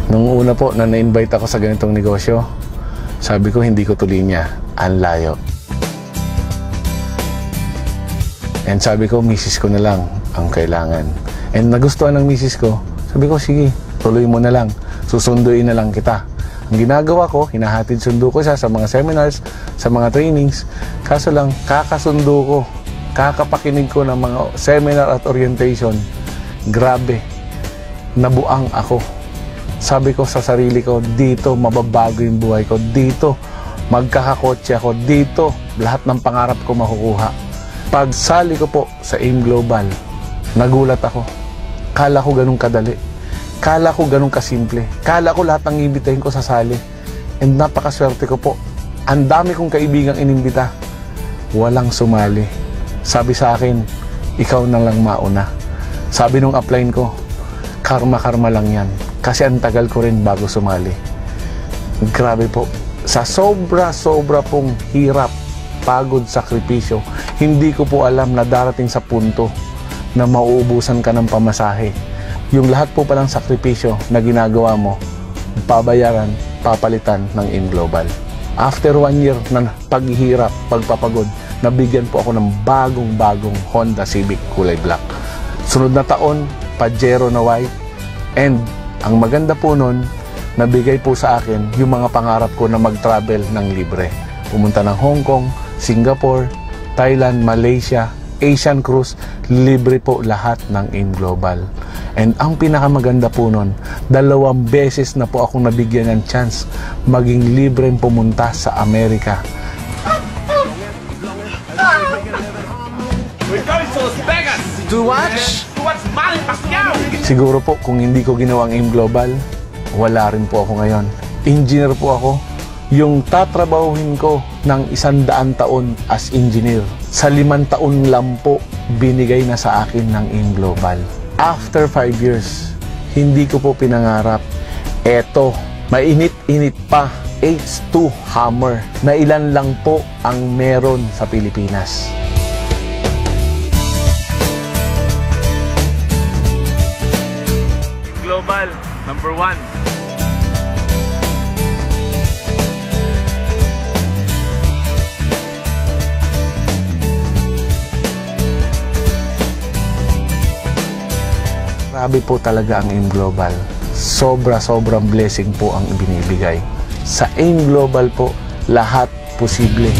Nung una po na na-invite ako sa ganitong negosyo, sabi ko hindi ko tuloy niya, ang layo. And sabi ko, misis ko na lang ang kailangan. And nagustuhan ng misis ko, sabi ko, sige, tuloy mo na lang, susunduin na lang kita. Ang ginagawa ko, hinahatid sundo ko siya sa mga seminars, sa mga trainings. Kaso lang, kakasundo ko, kakapakinig ko ng mga seminar at orientation. Grabe, nabuang ako. Sabi ko sa sarili ko, dito mababago yung buhay ko. Dito, magkakakotse ako. Dito, lahat ng pangarap ko makukuha. Pagsali ko po sa AIM Global, nagulat ako. Kala ko ganun kadali. Kala ko ganun kasimple. Kala ko lahat ng imbitahin ko sasali. And napakaswerte ko po. Ang dami kong kaibigang inimbita. Walang sumali. Sabi sa akin, ikaw na lang mauna. Sabi nung upline ko, karma-karma lang yan. Kasi ang tagal ko rin bago sumali. Grabe po. Sa sobra-sobra pong hirap, pagod, sakripisyo, hindi ko po alam na darating sa punto na mauubusan ka ng pamasahe. Yung lahat po palang sakripisyo na ginagawa mo, pabayaran, papalitan ng AIM Global. After 1 year na paghihirap, pagpapagod, nabigyan po ako ng bagong-bagong Honda Civic kulay black. Sunod na taon, Pajero na white. And ang maganda po nun, nabigay po sa akin yung mga pangarap ko na mag-travel ng libre. Pumunta ng Hong Kong, Singapore, Thailand, Malaysia, Asian Cruise, libre po lahat ng AIM Global. And ang pinakamaganda po nun, 2 beses na po akong nabigyan ng chance maging libreng pumunta sa Amerika. We're going to Las Vegas! To watch? To watch Manny Pacquiao! Siguro po kung hindi ko ginawa ang AIM Global, wala rin po ako ngayon. Engineer po ako. Yung tatrabahuhin ko ng 100 taon as engineer, sa 5 taon lang po binigay na sa akin ng AIM Global. After 5 years, hindi ko po pinangarap. Eto, mainit-init pa, H2 Hammer, na ilan lang po ang meron sa Pilipinas. Global, number 1. Grabe po talaga ang AIM Global. Sobra-sobrang blessing po ang ibinibigay. Sa AIM Global po, lahat posible.